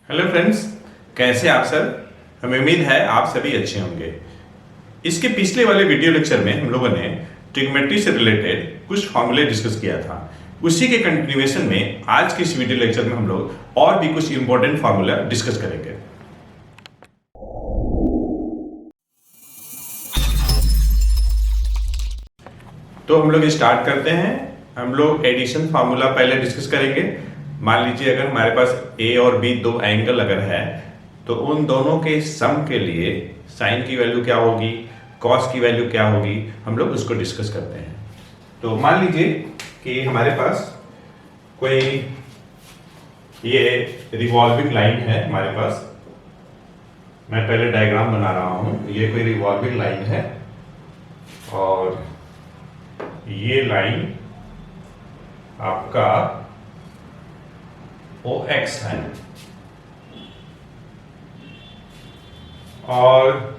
Hello friends, कैसे आप सब। हमें उम्मीद है आप सभी अच्छे होंगे। इसके पिछले वाले वीडियो लेक्चर में हम लोगों ने ट्रिग्नोमेट्री से रिलेटेड कुछ फॉर्मूले डिस्कस किया था। उसी के कंटिन्यूएशन में आज के इस वीडियो लेक्चर में हम लोग और भी कुछ इंपॉर्टेंट फार्मूला डिस्कस करेंगे। तो हम लोग स्टार्ट करते हैं। हम लोग एडिशन फार्मूला पहले डिस्कस करेंगे। मान लीजिए अगर हमारे पास ए और बी दो एंगल अगर है तो उन दोनों के सम के लिए साइन की वैल्यू क्या होगी, कॉस की वैल्यू क्या होगी, हम लोग उसको डिस्कस करते हैं। तो मान लीजिए कि हमारे पास कोई ये रिवॉल्विंग लाइन है हमारे पास। मैं पहले डायग्राम बना रहा हूं। ये कोई रिवॉल्विंग लाइन है और ये लाइन आपका OX है और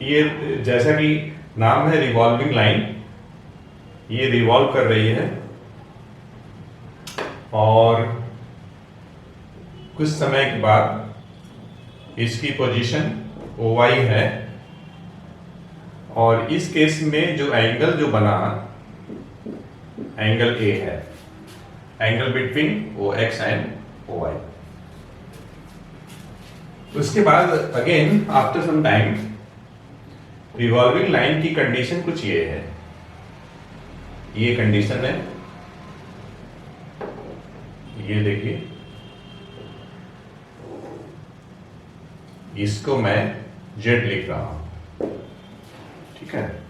ये जैसा कि नाम है रिवॉल्विंग लाइन, ये रिवॉल्व कर रही है और कुछ समय के बाद इसकी पोजीशन OY है और इस केस में जो एंगल जो बना एंगल A है, angle between OX and OY। उसके बाद again after some time revolving line की कंडीशन कुछ ये है, ये कंडीशन है, ये देखिए, इसको मैं Z लिख रहा हूं, ठीक है।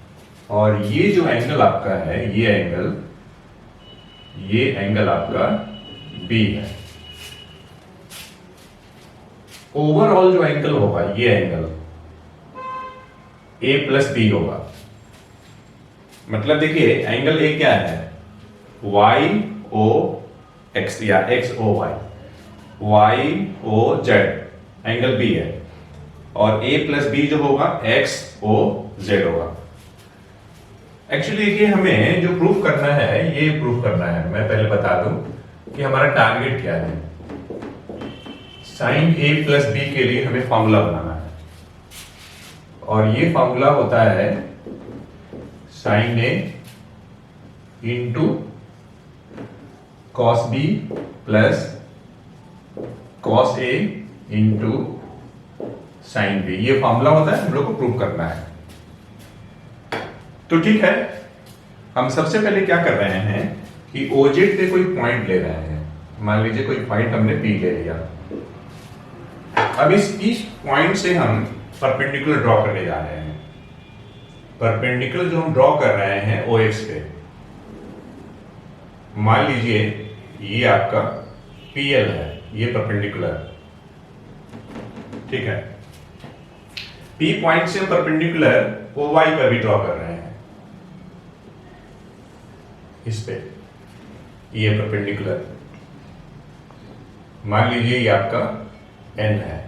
और ये जो एंगल आपका है, ये एंगल आपका B है। ओवरऑल जो एंगल होगा, ये एंगल A प्लस B होगा। मतलब देखिए एंगल A क्या है, YOX या XOY, YOZ एंगल B है और A प्लस B जो होगा XOZ होगा। एक्चुअली देखिए हमें जो प्रूफ करना है, ये प्रूफ करना है। मैं पहले बता दूं कि हमारा टारगेट क्या है। साइन A प्लस B के लिए हमें फॉर्मूला बनाना है और ये फॉर्मूला होता है sine A into cos B plus cos A into sine B। ये फॉर्मूला होता है, हम लोग को प्रूव करना है। तो ठीक है, हम सबसे पहले क्या कर रहे हैं कि OZ पे कोई पॉइंट ले रहे हैं। मान लीजिए कोई पॉइंट हमने P ले लिया। अब इस पॉइंट से हम परपेंडिकुलर ड्रॉ करने जा रहे हैं। परपेंडिकुलर जो हम ड्रॉ कर रहे हैं OX पे, मान लीजिए ये आपका PL है, ये परपेंडिकुलर, ठीक है। P पॉइंट से परपेंडिकुलर OY पर भी ड्रॉ कर रहे हैं, इस पे ये परपेंडिकुलर, मान लीजिए ये आपका N है।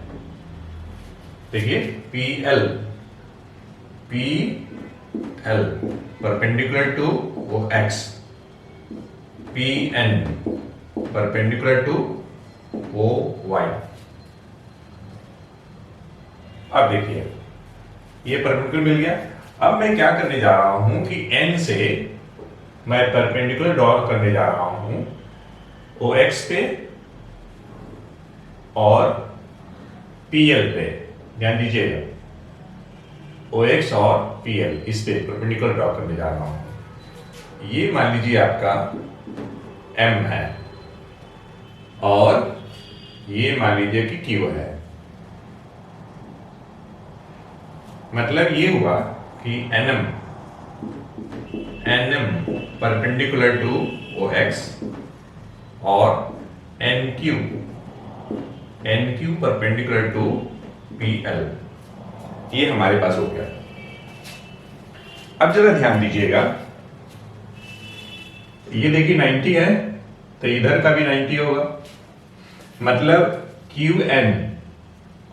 देखिए PL perpendicular to OX, PN perpendicular to OY। अब देखिए ये परपेंडिकुलर मिल गया। अब मैं क्या करने जा रहा हूं कि N से मैं परपेंडिकुलर ड्रॉ करने जा रहा हूं OX पे और PL पे। ध्यान दीजिएगा, OX और PL इस पे परपेंडिकुलर ड्रॉ करने जा रहा हूं। ये मान लीजिए आपका M है और ये मान लीजिए कि Q है। मतलब ये हुआ कि NM परपेंडिकुलर टू OX और NQ परपेंडिकुलर टू PL, ये हमारे पास हो गया। अब जरा ध्यान दीजिएगा, ये देखिए 90 है तो इधर का भी 90 होगा। मतलब QN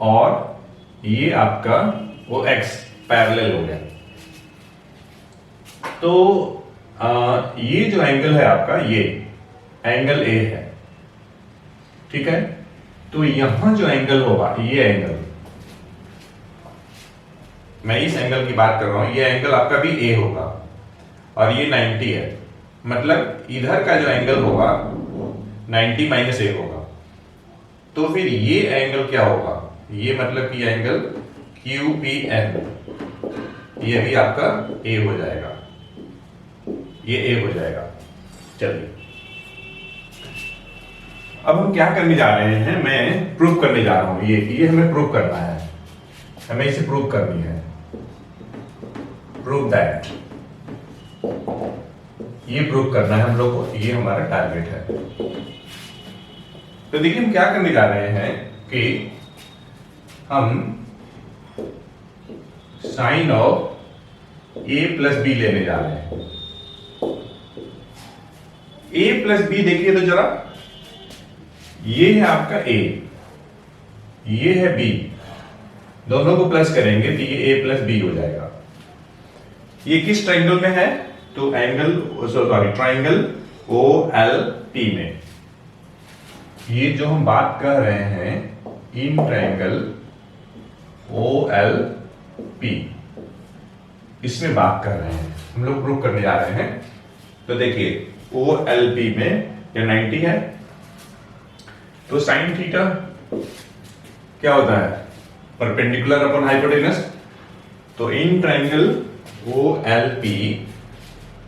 और ये आपका OX पैरेलल हो गया। तो ये जो एंगल है आपका, ये एंगल A है, ठीक है। तो यहां जो एंगल होगा, ये एंगल, मैं इस एंगल की बात कर रहा हूं, ये एंगल आपका भी ए होगा और ये 90 है, मतलब इधर का जो एंगल होगा 90 माइनस ए होगा। तो फिर ये एंगल क्या होगा, ये मतलब कि एंगल QPN, ये भी आपका ए हो जाएगा, ये ए हो जाएगा। चलिए अब हम क्या करने जा रहे हैं, मैं प्रूव करने जा रहा हूं, ये हमें प्रूव करना है, हमें इसे प्रूव करनी है, प्रूव दैट, ये प्रूव करना है हम लोग को, ये हमारा टारगेट है। तो देखिए हम क्या करने जा रहे हैं कि हम sine of A plus B लेने जा रहे हैं। ए प्लस बी देखिए तो जरा, ये है आपका ए, ये है बी, दोनों को प्लस करेंगे तो ये ए प्लस बी हो जाएगा। ये किस ट्राइंगल में है, तो एंगल सॉरी ट्राइंगल OLP में। ये जो हम बात कर रहे हैं इन ट्राइंगल OLP, इसमें बात कर रहे हैं हम लोग, प्रूव करने जा रहे हैं। तो देखिए OLP में ये 90 है, तो साइन थीटा क्या होता है, परपेंडिकुलर अपॉन हाइपोटेनस। तो इन ट्राइंगल OLP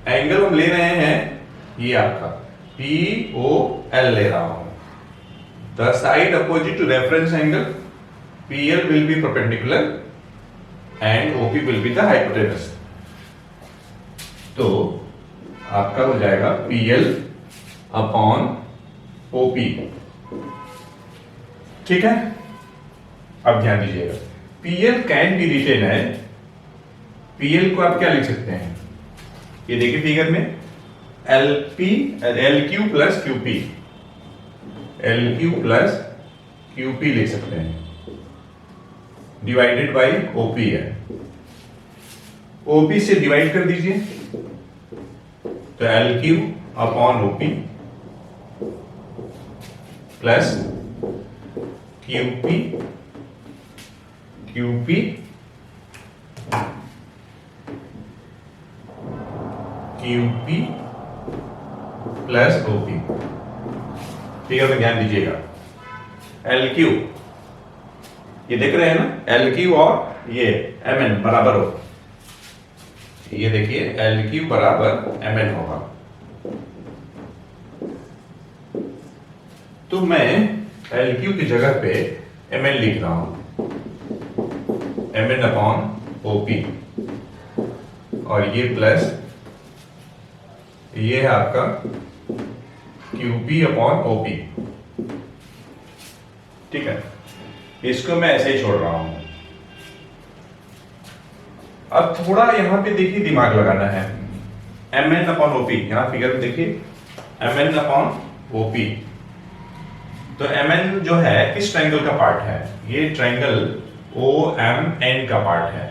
एंगल हम ले रहे हैं ये आपका POL ले रहा हूं, the side opposite to reference angle PL will be perpendicular and OP will be the hypotenuse। तो आपका हो जाएगा PL अपॉन OP, ठीक है। अब ध्यान दीजिएगा, PL कैन बी रिटेन है, PL को आप क्या लिख सकते हैं, ये देखिए फिगर में LQ plus QP, LQ plus QP लिख सकते हैं, डिवाइडेड बाई OP है, OP से डिवाइड कर दीजिए, तो LQ upon OP plus QP plus OP, ठीक है। तो ध्यान दीजिएगा LQ, ये देख रहे हैं ना, LQ और ये MN बराबर हो, ये देखिए LQ बराबर MN होगा। तो मैं LQ की जगह पे MN लिख रहा हूं, MN अपॉन OP, और ये प्लस ये है आपका QP अपॉन OP, ठीक है। इसको मैं ऐसे ही छोड़ रहा हूं। अब थोड़ा यहां पे देखिए दिमाग लगाना है, MN अपॉन OP, यहां फिगर में देखिए MN अपॉन OP। तो MN जो है किस ट्रायंगल का पार्ट है, ये ट्रायंगल OMN का पार्ट है,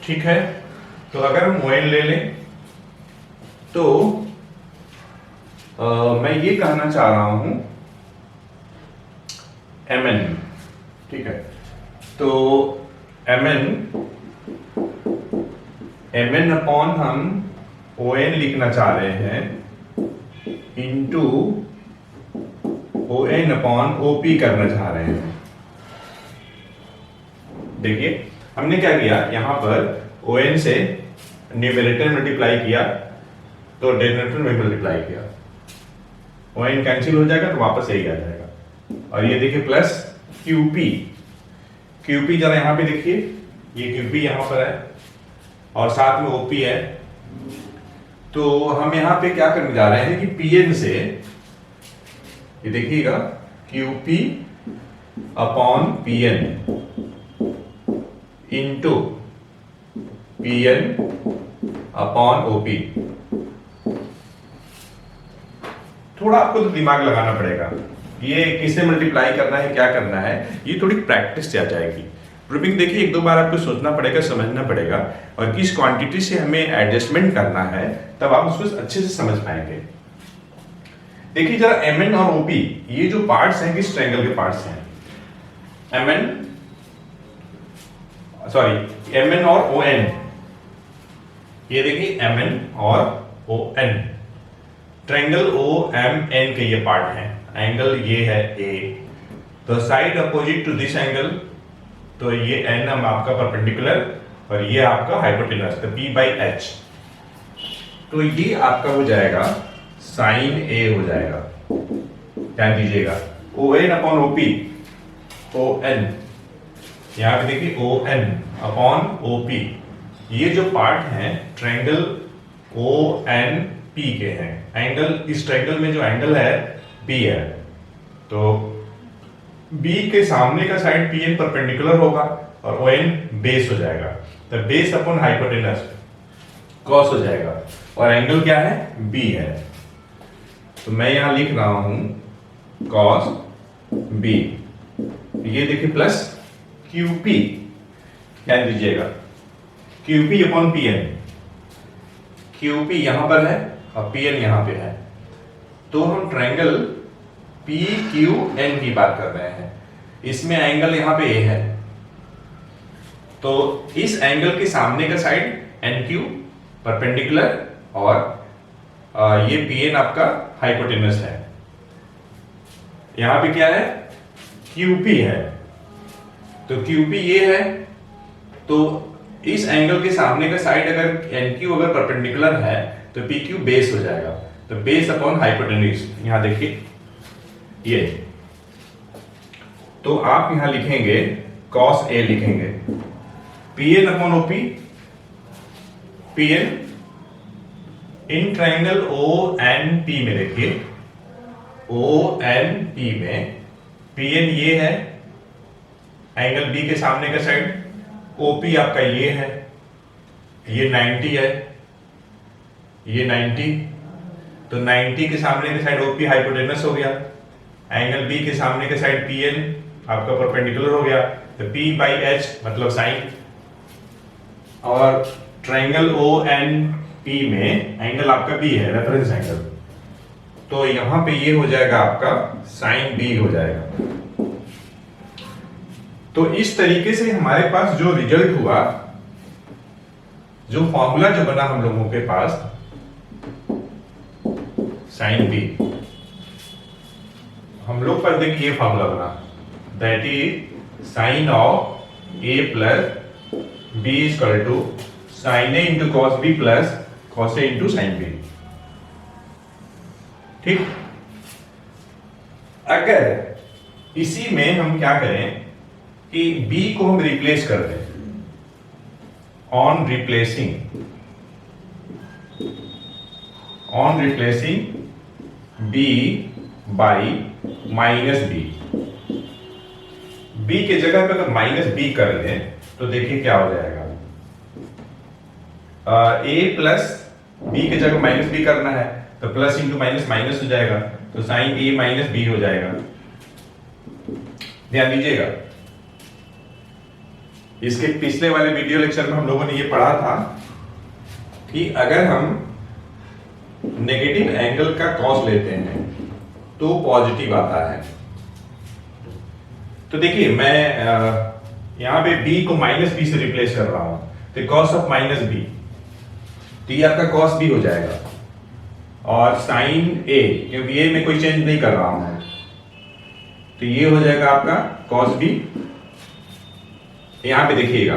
ठीक है। तो अगर हम ON ले लें तो मैं ये कहना चाह रहा हूं MN, ठीक है। तो MN अपॉन हम ON लिखना चाह रहे हैं इंटू ON अपॉन OP करना चाह रहे हैं। देखिए हमने क्या किया, यहां पर ON से न्यूमरेटर मल्टीप्लाई किया तो डिनोमिनेटर में मल्टीप्लाई किया, ON कैंसिल हो जाएगा तो वापस यही आ जाएगा। और ये देखिए प्लस QP जरा यहां पे देखिए, ये QP यहां पर है और साथ में OP है। तो हम यहां पे क्या करने जा रहे हैं कि PN से, ये देखिएगा QP upon PN into PN upon OP। थोड़ा आपको तो दिमाग लगाना पड़ेगा, ये किसे मल्टीप्लाई करना है, क्या करना है, ये थोड़ी प्रैक्टिस से आ जाएगी। प्रूविंग देखिए एक दो बार आपको सोचना पड़ेगा, समझना पड़ेगा, और किस क्वांटिटी से हमें एडजस्टमेंट करना है, तब आप उसको अच्छे से समझ पाएंगे। देखिए जरा MN और OP ये जो पार्ट्स हैं किस ट्रायंगल के पार्ट्स हैं? MN और ON, ये देखिए MN और ON, ट्रायंगल OMN के ये पार्ट हैं। एंगल ये है A, तो side opposite to this angle, तो ये N हम आपका परपेंडिकुलर और ये आपका हाइपोटेनस, तो P/H, तो ये आपका हो जाएगा साइन A हो जाएगा। ध्यान दीजिएगा ON अपॉन OP, ON यहां पे देखिए ON अपॉन OP, ये जो पार्ट हैं ट्रायंगल ONP के हैं। एंगल इस ट्रायंगल में जो एंगल है P है, तो B के सामने का साइड PN परपेंडिकुलर होगा और ON बेस हो जाएगा, तो बेस अपॉन हाइपोटेनस कॉस हो जाएगा, और एंगल क्या है? B है, तो मैं यहां लिख रहा हूं कॉस B, ये देखिए प्लस QP, ध्यान दीजिएगा QP अपॉन PN, QP यहां पर है और PN यहां पे है, तो हम ट्रायंगल PQN की बात कर रहे हैं। इसमें एंगल यहां पे A है, तो इस एंगल के सामने का साइड NQ परपेंडिकुलर और ये PN आपका हाइपोटेनस है। यहां पे क्या है? QP है, तो QP ये है, तो इस एंगल के सामने का साइड अगर NQ अगर परपेंडिकुलर है तो PQ बेस हो जाएगा, तो बेस अपॉन हाइपोटेनस, यहां देखिए ये, तो आप यहां लिखेंगे cos A लिखेंगे, PN upon OP, PN in triangle ONP में देखिए, ONP में PN ये है एंगल B के सामने का साइड, OP आपका ये है, ये 90 है, ये 90, तो 90 के सामने का साइड OP हाइपोटेनस हो गया, एंगल B के सामने का साइड PN आपका परपेंडिकुलर हो गया, तो P/H मतलब साइन, और ट्रायंगल ONP में एंगल आपका B है, रेफरेंस एंगल, तो यहां पे ये हो जाएगा आपका साइन B हो जाएगा। तो इस तरीके से हमारे पास जो रिजल्ट हुआ, जो फॉर्मूला जो बना हम लोगों के पास साइन B, हम लोग पर देखिए ये फॉर्मूला बना, that is sine of A plus B equal to sine A into cos B plus cos A into sine B। ठीक, अगर इसी में हम क्या करें कि B को हम रिप्लेस कर दें, on replacing B by minus B, B के जगह पे अगर माइनस B कर दें तो देखिए क्या हो जाएगा, A प्लस B के जगह माइनस B करना है, तो प्लस इंटू माइनस माइनस हो जाएगा, तो साइन A माइनस B हो जाएगा। ध्यान दीजिएगा, इसके पिछले वाले वीडियो लेक्चर में हम लोगों ने ये पढ़ा था कि अगर हम नेगेटिव एंगल का कॉस लेते हैं तो पॉजिटिव आता है। तो देखिए मैं यहां पे B को माइनस B से रिप्लेस कर रहा हूं, तो कॉस ऑफ माइनस B, तो ये आपका कॉस B हो जाएगा, और साइन A, क्योंकि A में कोई चेंज नहीं कर रहा हूं, तो ये हो जाएगा आपका कॉस B। यहां पे देखिएगा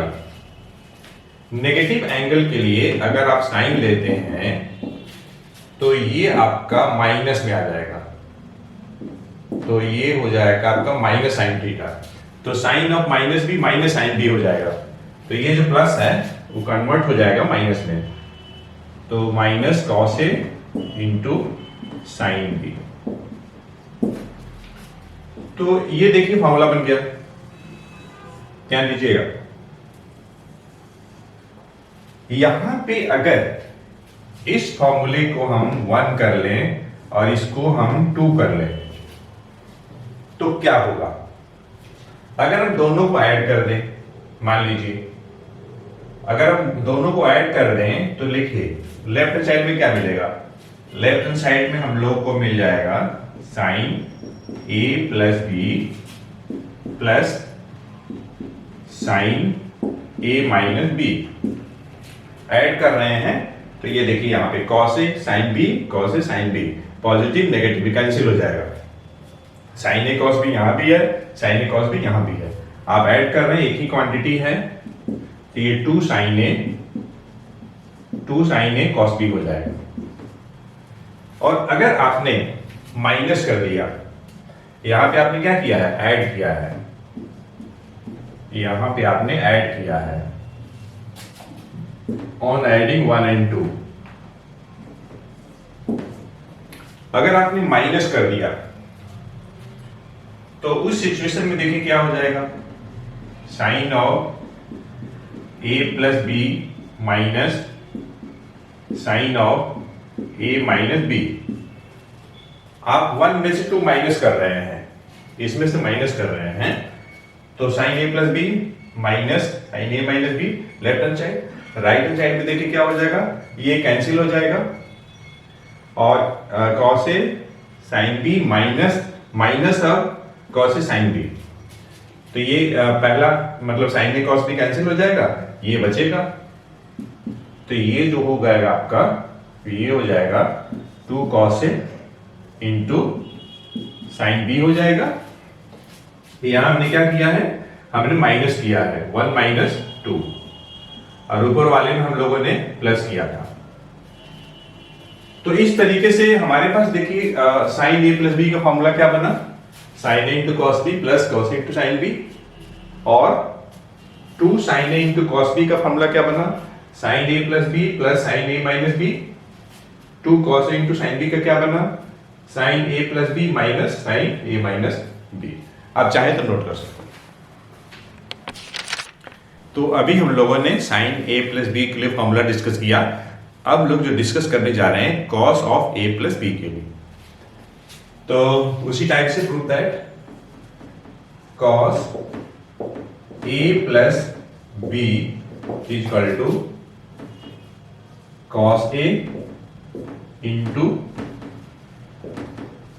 नेगेटिव एंगल के लिए अगर आप साइन लेते हैं तो ये आपका माइनस में आ जाएगा, तो ये हो जाएगा आपका माइनस साइन थीटा, तो sine of minus B minus sine B हो जाएगा, तो ये जो प्लस है वो कन्वर्ट हो जाएगा माइनस में, तो minus cos A into sine B। तो ये देखिए फॉर्मूला बन गया, ध्यान दीजिएगा। यहां पे अगर इस फॉर्मूले को हम 1 कर लें और इसको हम 2 कर लें तो क्या होगा? अगर हम दोनों को ऐड कर दें, मान लीजिए अगर हम दोनों को ऐड कर दें तो लिखिए लेफ्ट साइड में क्या मिलेगा, लेफ्ट हैंड साइड में हम लोग को मिल जाएगा sine A plus B plus sine A minus B. Add कर रहे हैं तो ये देखिए यहां पे cos A sine B, cos A sine B, positive negative cancel हो जाएगा। साइन ए कॉस बी यहां भी है, साइन ए कॉस बी यहां भी है। आप ऐड कर रहे हैं, एक ही क्वांटिटी है, तो ये 2 साइन ए कॉस बी हो जाएगा। और अगर आपने माइनस कर दिया, यहां पे आपने क्या किया है, ऐड किया है, यहां पे आपने ऐड किया है, ऑन एडिंग 1 and 2। अगर आपने माइनस कर दिया तो उस सिचुएशन में देखिए क्या हो जाएगा, sine of A plus B minus sine of A minus B. आप 1 में से 2 माइनस कर रहे हैं, इसमें से माइनस कर रहे हैं, तो sine A plus B minus sine A minus B left hand side. Right hand side में देखिए क्या हो जाएगा, ये कैंसिल हो जाएगा और cos A sine B minus of cos A sine B. तो ये पहला मतलब sine A cos B cancel हो जाएगा, ये बचेगा, तो ये जो हो जाएगा आपका, ये हो जाएगा 2 cos A into sine B हो जाएगा। यहां हमने क्या किया है, हमने माइनस किया है 1 माइनस 2, और ऊपर वाले में हम लोगों ने प्लस किया था। तो इस तरीके से हमारे पास देखिए साइन ए प्लस बी का फॉर्मूला क्या बना, sine A into cos B plus cos A into sine B, और 2 sine A into cos B का फॉर्मूला क्या बना, sine A plus B plus sine A minus B. 2 cos A into sine B का क्या बना, sine A plus B minus sine A minus B. आप चाहे तो नोट कर सकते। तो अभी हम लोगों ने साइन ए प्लस बी के लिए फॉर्मूला डिस्कस किया। अब लोग जो डिस्कस करने जा रहे हैं cos of A plus B के लिए, तो उसी टाइप से prove that cos A plus B is equal to cos A into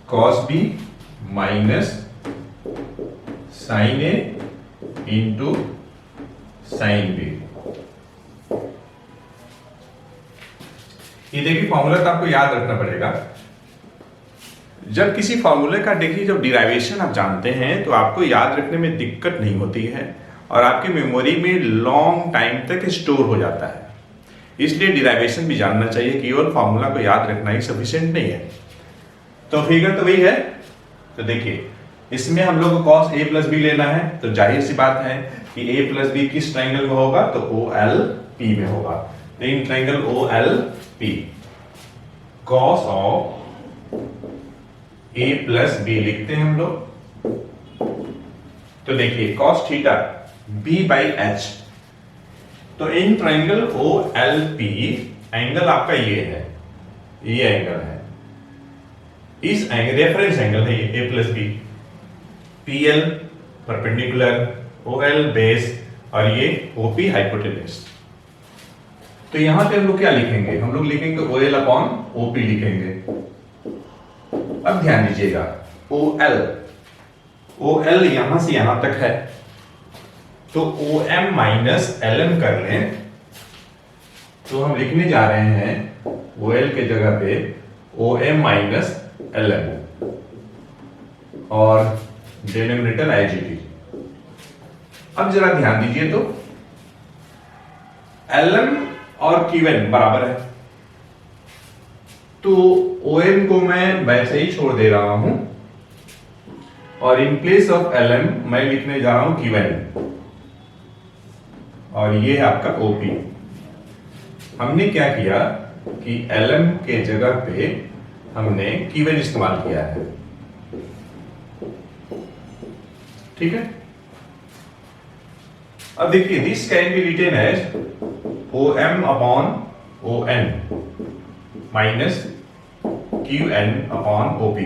cos B minus sine A into sine B. ये देखिए फॉर्मूला तो आपको याद रखना पड़ेगा। जब किसी फॉर्मूले का देखिए जब डिराइवेशन आप जानते हैं तो आपको याद रखने में दिक्कत नहीं होती है और आपकी मेमोरी में लॉन्ग टाइम तक स्टोर हो जाता है। इसलिए डिराइवेशन भी जानना चाहिए, केवल फॉर्मूला को याद रखना ही सफिशिएंट नहीं है। तो फिगर तो वही है। तो देखिए इसमें हम लोग को कॉस ए प्लस बी लेना है, तो जाहिर सी बात है कि ए प्लस बी किस ट्राइंगल में होगा, तो ओ एल पी में होगा। तो in triangle O L P cos of A plus B लिखते हैं हम लोग। तो देखिए cos theta B by H, तो in triangle O L P angle आपका ये है, ये एंगल है, इस एंगल रेफरेंस एंगल है ये A plus B, P L perpendicular, O L base और ये ओपी हाइपोटेनस। तो यहां पे हम लोग क्या लिखेंगे, हम लोग लिखेंगे ओ एल अपॉन ओपी लिखेंगे। अब ध्यान दीजिएगा ओ एल यहां से यहां तक है, तो O M minus L M कर लें, तो हम लिखने जा रहे हैं ओ एल के जगह पे O M minus L M और डिनोमिनेटर आई जी टी। अब जरा ध्यान दीजिए, तो एल एम और क्यू एन बराबर है, तो ओ एम को मैं वैसे ही छोड़ दे रहा हूं और in place of L M मैं लिखने जा रहा हूं क्यू एन, और ये है आपका ओपी। हमने क्या किया कि एल एम के जगह पे हमने क्यू एन इस्तेमाल किया है, ठीक है। अब देखिए this can be written as O M upon O N minus Q N upon OP,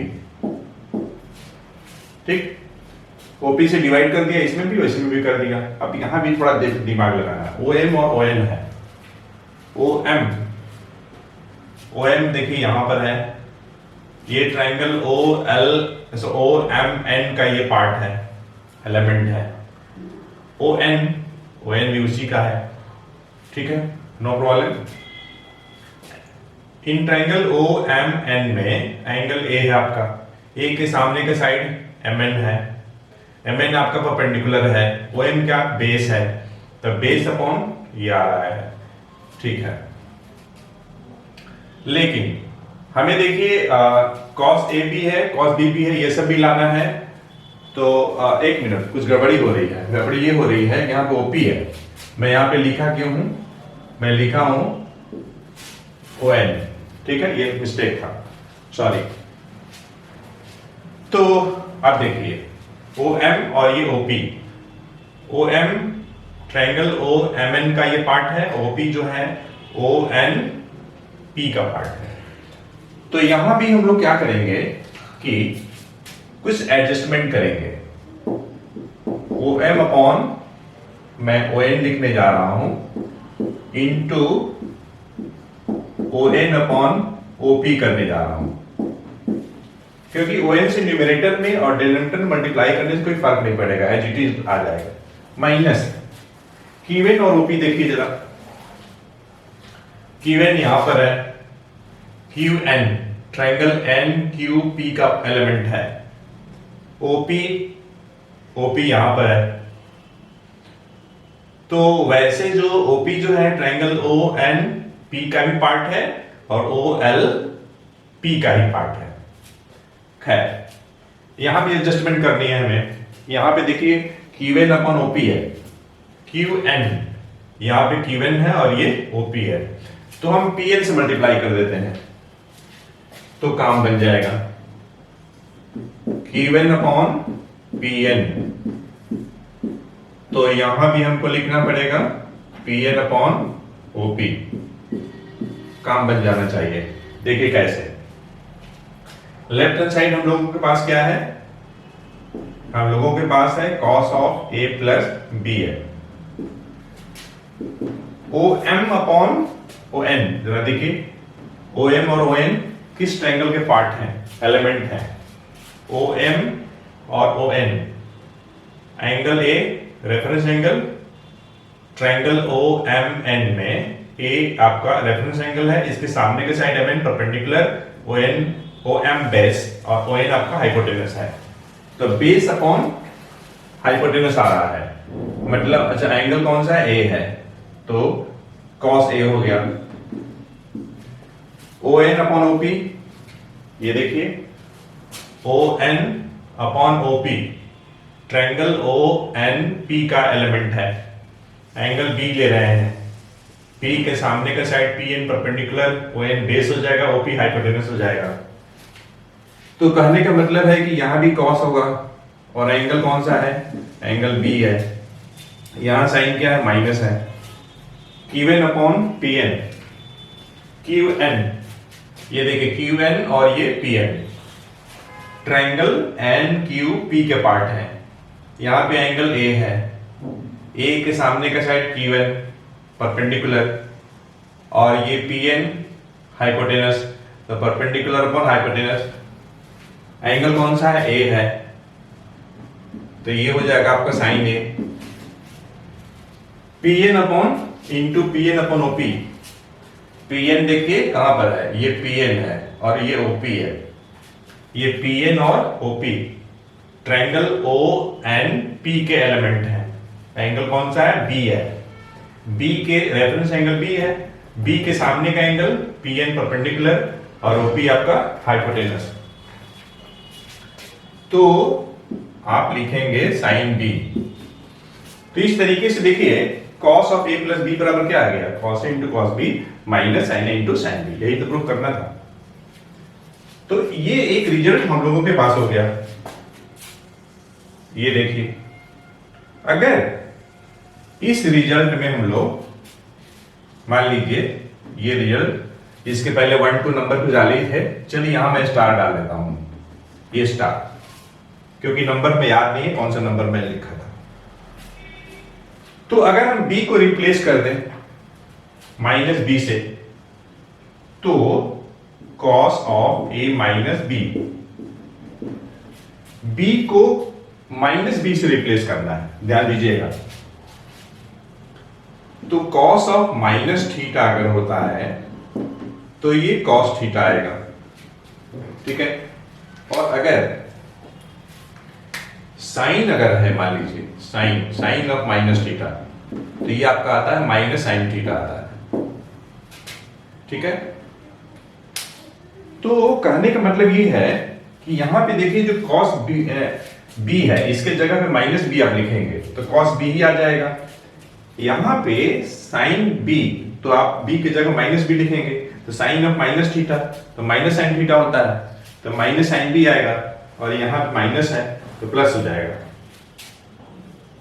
ठीक। ओपी से डिवाइड कर दिया, इसमें भी वैसे में भी कर दिया। अब यहां भी थोड़ा दिमाग लगाना है, ओ एम और ओ एन है, ओ ओ एम देखिए यहां पर है, ये triangle O L O M N का ये पार्ट है, एलिमेंट है। ओ एन भी उसी का है, ठीक है, no problem. In triangle O M N में एंगल ए है आपका, ए के सामने का साइड एम एन है, एम एन आपका परपेंडिकुलर है, ओ एम क्या बेस है, तो बेस अपॉन ये आ रहा है, ठीक है। लेकिन हमें देखिए कॉस ए भी है, कॉस बी भी है, ये सब भी लाना है। तो एक मिनट, कुछ गड़बड़ी हो रही है। गड़बड़ी ये हो रही है, यहाँ पे ओपी है, मैं यहाँ पे लिखा क्यों हूं, मैं लिखा हूं ओ एन, ठीक है, ये मिस्टेक था, सॉरी। तो अब देखिए ओ एम और ये OP, O M triangle O M N का ये पार्ट है, ओपी जो है ओ एन पी का पार्ट है। तो यहां भी हम लोग क्या करेंगे कि कुछ एडजस्टमेंट करेंगे। ओ एम अपॉन, मैं ओ एन लिखने जा रहा हूं, into O N upon OP करने जा रहा हूं, क्योंकि ओ एन से न्यूमरेटर में और डिनोमिनेटर में मल्टीप्लाई करने से कोई फर्क नहीं पड़ेगा, एज इट इज आ जाएगा। माइनस क्यूएन और ओपी देखिए जरा, क्यूएन यहां पर है, Q N triangle N Q P का एलिमेंट है, ओपी ओपी यहां पर है। तो वैसे जो ओपी जो है ट्राइंगल ओ एन पी का भी पार्ट है और ओ एल पी का ही पार्ट है। खैर यहां भी एडजस्टमेंट करनी है हमें। यहां पे देखिए क्यू एन अपॉन ओपी है, क्यू एन यहां पे क्यू एन है और ये ओपी है, तो हम पी एन से मल्टीप्लाई कर देते हैं तो काम बन जाएगा Q N upon P N. तो यहां भी हमको लिखना पड़ेगा पी एन अपॉन ओपी, काम बन जाना चाहिए। देखिए कैसे, लेफ्ट हैंड साइड हम लोगों के पास क्या है, हम लोगों के पास है cos of A plus B है, O M upon O N. जरा देखिए ओ एम और ओ एन किस ट्रायंगल के पार्ट हैं, एलिमेंट हैं, ओ एम और O N. Angle A reference angle, triangle O M N में ए आपका रेफरेंस एंगल है, इसके सामने के side M N perpendicular, O N O M base और ओ एन आपका हाइपोटेनस है। तो बेस अपॉन हाइपोटेनस आ रहा है, मतलब अच्छा एंगल कौन सा है, ए है, तो कॉस ए हो गया। ओ एन अपॉन ओपी, ये देखिए O N upon OP, triangle O N P का एलिमेंट है, एंगल बी ले रहे हैं, पी के सामने का side P N perpendicular, O N base हो जाएगा, ओपी हाइपोटेनस हो जाएगा। तो कहने का मतलब है कि यहां भी कॉस होगा और एंगल कौन सा है, एंगल बी है, यहां साइन क्या है, माइनस है। Q N upon P N, Q N ये देखिए क्यू एन और ये P N, triangle N Q P के पार्ट है, यहां पे एंगल ए है, ए के सामने का साइड क्यू एन परपेंडिकुलर और ये पी एन हाइपोटेनस, तो परपेंडिकुलर अपॉन हाइपोटेनस, एंगल कौन सा है, ए है, तो ये हो जाएगा आपका sine A. P N upon into P N upon OP, P N देखिए कहां पर है, ये पी एन है और ये ओपी है, ये पी एन और OP triangle O N P के एलिमेंट है, एंगल कौन सा है, बी है, बी के रेफरेंस एंगल बी है, बी के सामने का एंगल पी एन परपेंडिकुलर और ओपी आपका हाइपोटेनस। तो आप लिखेंगे साइन बी। तो इस तरीके से देखिए cos of a plus B बराबर क्या आ गया, cos a into cos b minus sin a into sin b, यही तो प्रूफ करना था। तो ये एक रिजल्ट हम लोगों के पास हो गया। ये देखिए अगर इस रिजल्ट में हम लोग मान लीजिए ये रिजल्ट, इसके पहले 1 2 नंबर कुछ डाले थे, चलिए यहां मैं स्टार डाल देता हूं, ये स्टार, क्योंकि नंबर में याद नहीं है कौन सा नंबर मैंने लिखा था। तो अगर हम b को रिप्लेस कर दें माइनस बी से, तो cos of A minus B, B को माइनस बी से रिप्लेस करना है, ध्यान दीजिएगा। तो कॉस ऑफ माइनस थीटा अगर होता है तो ये कॉस थीटा आएगा, ठीक है। और अगर साइन अगर है, मान लीजिए साइन ऑफ माइनस थीटा, तो ये आपका आता है माइनस साइन थीटा आता है, ठीक है। तो कहने का मतलब ये है कि यहां पे देखिए जो कॉस बी है, इसके जगह पे माइनस बी आप लिखेंगे तो कॉस बी ही आ जाएगा। यहां पे साइन बी, तो आप बी की जगह माइनस बी लिखेंगे, तो साइन ऑफ माइनस थीटा तो माइनस साइन थीटा होता है, तो माइनस साइन बी आएगा, और यहां पे माइनस है तो प्लस हो जाएगा।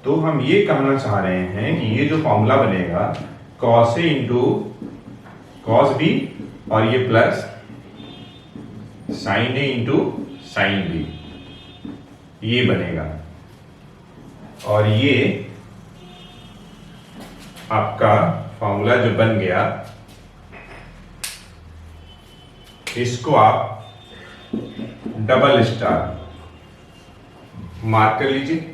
तो हम ये कहना चाह रहे हैं कि ये जो फॉर्मूला बनेगा cos A into cos B, और ये plus sine A into sine B, ये बनेगा। और ये आपका फॉर्मूला जो बन गया, इसको आप डबल स्टार मार्क कर लीजिए।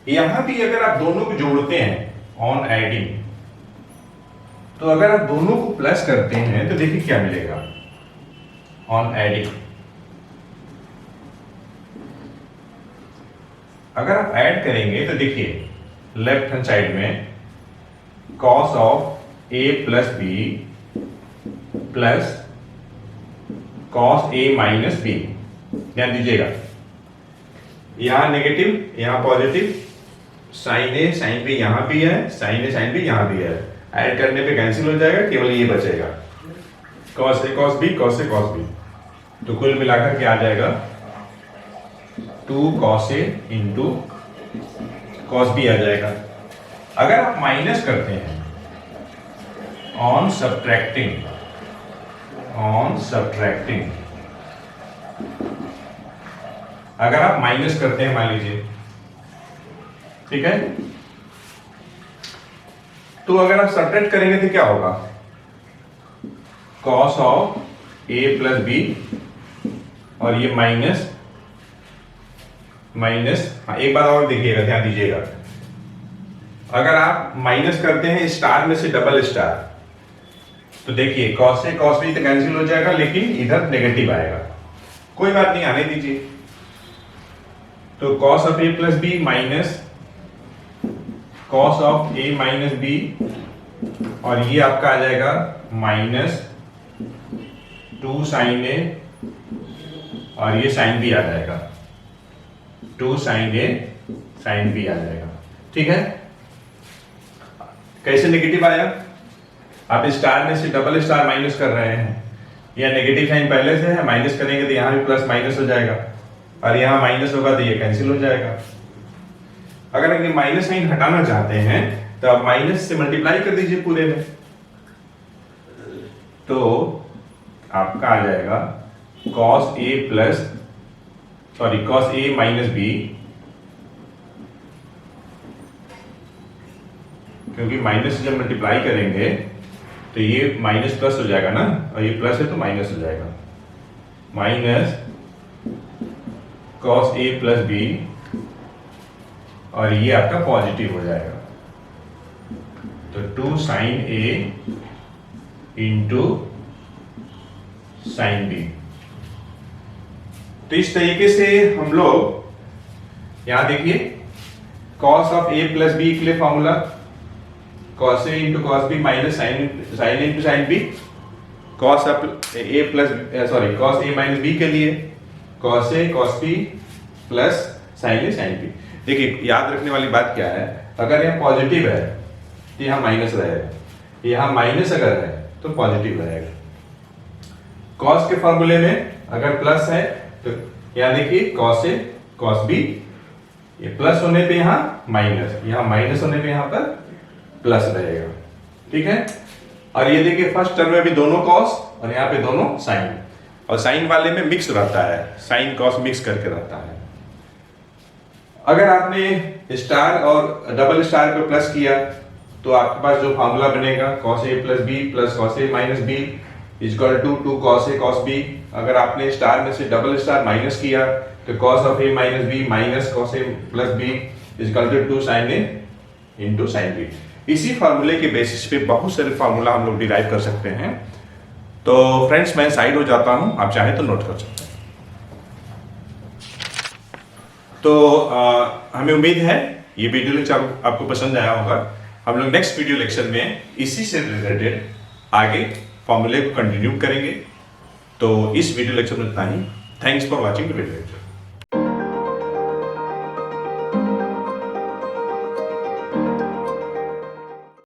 यहां भी अगर आप दोनों को जोड़ते हैं ऑन एडिंग, तो अगर आप दोनों को प्लस करते हैं तो देखिए क्या मिलेगा ऑन एडिंग। अगर आप ऐड करेंगे तो देखिए लेफ्ट हैंड साइड में cos of A plus B plus cos A minus B, ध्यान दीजिएगा, यहां नेगेटिव यहां positive, sine A sine B यहां भी है, साइन ए साइन बी यहां भी है, ऐड करने पे कैंसिल हो जाएगा, केवल ये बचेगा cos A cos B, cos A cos B. तो कुल मिलाकर क्या आ जाएगा 2 cos A into cos B आ जाएगा। अगर आप माइनस करते हैं ऑन सब्ट्रैक्टिंग अगर आप माइनस करते हैं मान लीजिए, ठीक है, तो अगर आप सब्ट्रैक्ट करेंगे तो क्या होगा cos of A plus B, और ये माइनस एक बात और देखिएगा, ध्यान दीजिएगा, अगर आप माइनस करते हैं स्टार में से डबल स्टार, तो देखिए कॉस से कॉस बी तो कैंसिल हो जाएगा, लेकिन इधर नेगेटिव आएगा, कोई बात नहीं, आने दीजिए। तो cos of A plus B minus cos of A minus B, और ये आपका आ जाएगा माइनस 2 साइन ए, और ये साइन बी आ जाएगा 2 साइन ए साइन बी आ जाएगा, ठीक है। कैसे नेगेटिव आया, आप स्टार में से डबल स्टार माइनस कर रहे हैं, या नेगेटिव साइन पहले से है, माइनस करेंगे तो यहां भी प्लस माइनस हो जाएगा, और यहां माइनस होगा तो ये कैंसिल हो जाएगा। अगर आप ये माइनस साइन हटाना चाहते हैं तो आप माइनस से मल्टीप्लाई कर दीजिए पूरे में, तो आपका आ जाएगा cos A plus cos A minus B, क्योंकि माइनस से जब मल्टीप्लाई करेंगे तो ये माइनस प्लस हो जाएगा ना, और ये प्लस है तो माइनस हो जाएगा, minus cos A plus B, और ये आपका पॉजिटिव हो जाएगा, तो 2 sine A into sine B. तो इस तरीके से हम लोग यहां देखिए cos of A plus B के लिए formula cos A into cos B minus sine into sine B, cos of A plus cos A minus B के लिए cos A cos B plus sine A sine B. देखिए याद रखने वाली बात क्या है, अगर यह पॉजिटिव है तो यहां माइनस रहेगा, यहां माइनस अगर है तो पॉजिटिव रहेगा। कॉस के फॉर्मूले में अगर प्लस है तो यहां देखिए कॉस ए कॉस बी, ये प्लस होने पे यहां माइनस, यहां माइनस होने पे यहां पर प्लस रहेगा, ठीक है। और ये देखिए फर्स्ट टर्म में भी दोनों कॉस और यहां पे दोनों साइन, और साइन वाले में मिक्स रहता है, साइन कॉस मिक्स करके रहता है। अगर आपने स्टार और डबल स्टार पे प्लस किया तो आपके पास जो फॉर्मूला बनेगा cos A plus B plus cos A minus B, equal to 2 cos A cos B। अगर आपने स्टार में से डबल स्टार माइनस किया तो cos of A minus B minus cos A plus B equal to 2 sin A into sin B। इसी फार्मूले के basis पे बहुत सारे फार्मूला हम लोग डिराइव कर सकते हैं। तो फ्रेंड्स मैं साइड हो जाता हूं, आप चाहे तो नोट कर सकते हैं। तो हमें उम्मीद है ये वीडियो लेक्चर आपको पसंद आया होगा। हम लोग नेक्स्ट वीडियो लेक्चर में इसी से रिलेटेड आगे फॉर्मूले को कंटिन्यू करेंगे। तो इस वीडियो लेक्चर में इतना ही। Thanks for watching the video lecture.